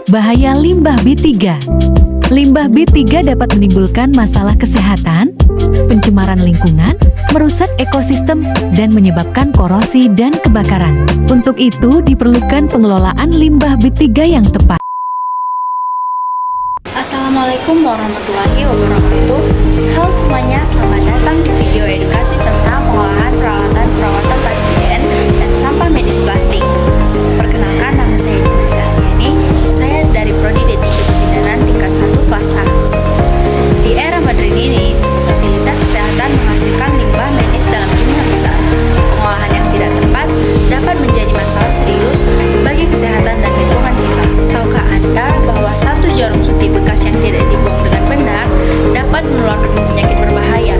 Bahaya limbah B3. Limbah B3 dapat menimbulkan masalah kesehatan, pencemaran lingkungan, merusak ekosistem, dan menyebabkan korosi dan kebakaran. Untuk itu diperlukan pengelolaan limbah B3 yang tepat. Assalamualaikum warahmatullahi wabarakatuh. Halo semuanya, selamat datang di video edukasi tentang pengolahan perawatan pasien dan sampah medis plastik. Perkenalkan, nama saya Dina Syahriani. Saya dari Prodi D3 Kebidanan tingkat 1 kelas A. Di era modern ini, fasilitas kesehatan menghasilkan limbah medis dalam jumlah besar. Pengolahan yang tidak tepat dapat menjadi masalah serius bagi kesehatan dan lingkungan kita. Tahukah Anda bahwa satu jarum suntik bekas yang tidak dibuang dengan benar dapat menularkan penyakit berbahaya,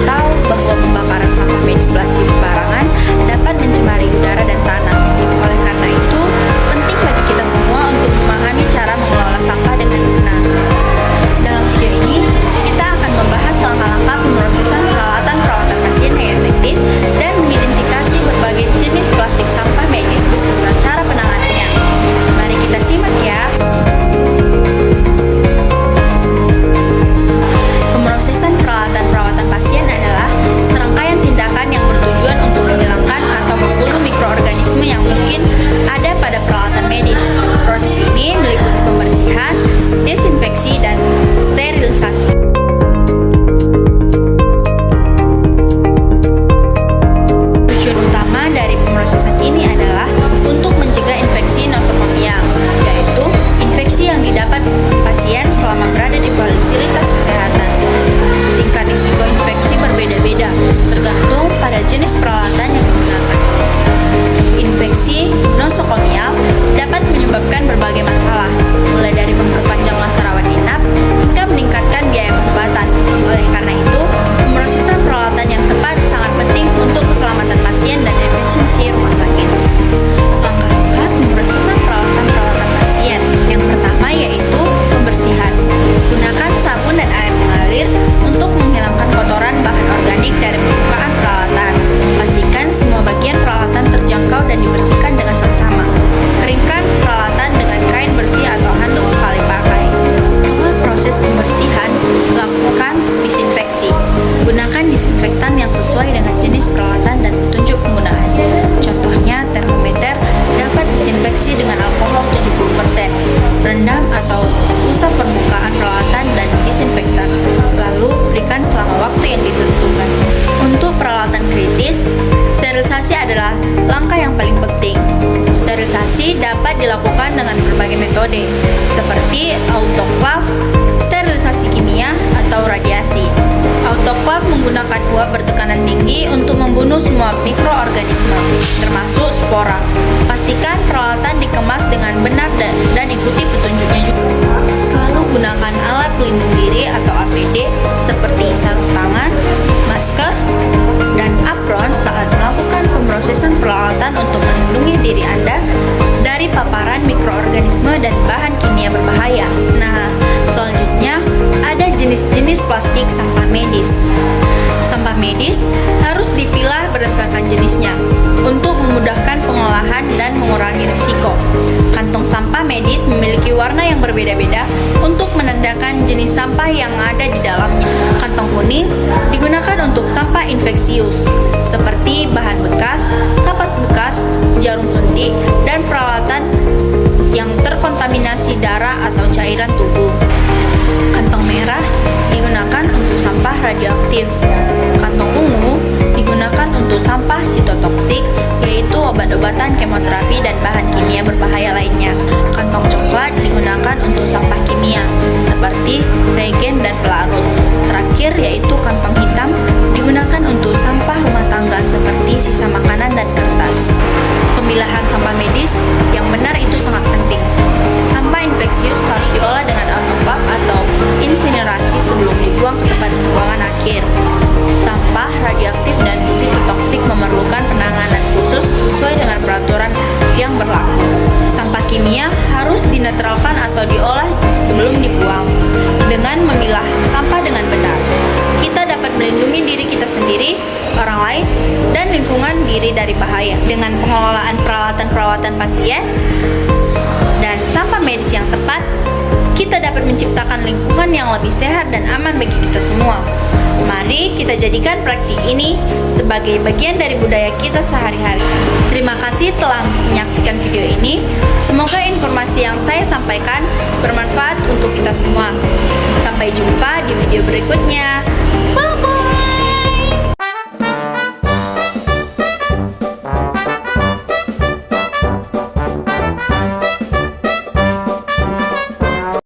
atau bahwa pembakaran sampah medis plastik sembarangan dapat mencemari udara dan tanah. Oleh karena itu, penting bagi kita semua untuk memahami cara mengelola sampah dengan benar. Dalam video ini, kita akan membahas langkah-langkah pemrosesan perawatan pasien yang efektif dan mengidentifikasi berbagai jenis plastik sampah medis beserta cara penanganannya. Mari kita simak ya. Pemrosesan perawatan pasien adalah serangkaian tindakan yang bertujuan untuk menghilangkan atau membunuh mikroorganisme yang mungkin ada pada peralatan medis. Proses ini meliputi pembersihan, desinfeksi, dan sterilisasi. Tujuan utama dari pemrosesan ini adalah untuk mencegah infeksi nosokomial, yaitu infeksi yang didapat pasien selama berada di fasilitas kesehatan. Tingkat risiko infeksi berbeda-beda, tergantung pada jenis peralatan yang digunakan. Infeksi nosokomial dapat menyebabkan berbagai masalah, mulai dari memperpanjang masa rawat inap hingga meningkatkan biaya pengobatan. Oleh karena itu, pemrosesan peralatan yang tepat sangat penting untuk keselamatan pasien dan efisiensi rumah sakit. Langkah-langkah pemrosesan perawatan pasien. Yang pertama yaitu pembersihan. Gunakan sabun dan air mengalir untuk menghilangkan kotoran bahan organik dari permukaan peralatan. Pastikan semua bagian peralatan terjangkau dan dibersihkan dengan seksama. Keringkan peralatan dengan kain bersih atau handuk sekali pakai. Setelah proses pembersihan, lakukan disinfeksi. Gunakan disinfektan yang sesuai dengan jenis peralatan dan petunjuk penggunaan. Contohnya, termometer dapat disinfeksi dengan alkohol 70%. Rendam atau usap permukaan peralatan dan disinfektan. Lalu berikan selama waktu yang ditentukan. Untuk peralatan kritis, sterilisasi adalah langkah yang paling penting. Sterilisasi dapat dilakukan dengan berbagai metode, seperti autoklaf, sterilisasi kimia, atau radiasi. Autoklaf menggunakan uap bertekanan tinggi untuk membunuh semua mikroorganisme, termasuk spora. Pastikan peralatan dikemas dengan benar dan ikuti petunjuknya juga. Selalu gunakan alat pelindung diri atau APD seperti sarung tangan, masker, dan apron saat melakukan pemrosesan peralatan untuk melindungi diri Anda dari paparan mikroorganisme dan bahan kimia berbahaya. Nah, selanjutnya ada jenis-jenis plastik sampah medis. Sampah medis harus dipilah berdasarkan jenisnya untuk memudahkan pengolahan dan mengurangi risiko. Kantong sampah medis memiliki warna yang berbeda-beda untuk menandakan jenis sampah yang ada di dalamnya. Kantong kuning digunakan untuk sampah infeksius seperti bahan bekas, kapas bekas, jarum suntik, dan peralatan yang terkontaminasi darah atau cairan tubuh. Kantong merah digunakan untuk sampah radioaktif. Kantong ungu digunakan untuk sampah sitotoksik, yaitu obat-obatan, kemoterapi, dan bahan kimia berbahaya lainnya. Kantong coklat digunakan untuk sampah kimia, seperti reagen dan pelarut. Terakhir yaitu kantong hitam digunakan untuk sampah rumah tangga seperti sisa makanan dan kertas. Pemilahan sampah medis yang benar itu sangat penting. Sampah infeksius harus diolah dengan autoklaf atau insinerasi sebelum dibuang ke tempat pembuangan akhir. Sampah radioaktif dan sitotoksik memerlukan penanganan khusus sesuai dengan peraturan yang berlaku. Sampah kimia harus dinetralkan atau diolah sebelum dibuang. Dengan memilah sampah dengan benar, kita dapat melindungi diri kita sendiri, orang lain, dan lingkungan diri dari bahaya. Dengan pengelolaan peralatan pasien dan sampah medis medis yang tepat, kita dapat menciptakan lingkungan yang lebih sehat dan aman bagi kita semua. Mari kita jadikan praktik ini sebagai bagian dari budaya kita sehari-hari. Terima kasih telah menyaksikan video ini. Semoga informasi yang saya sampaikan bermanfaat untuk kita semua. Sampai jumpa di video berikutnya.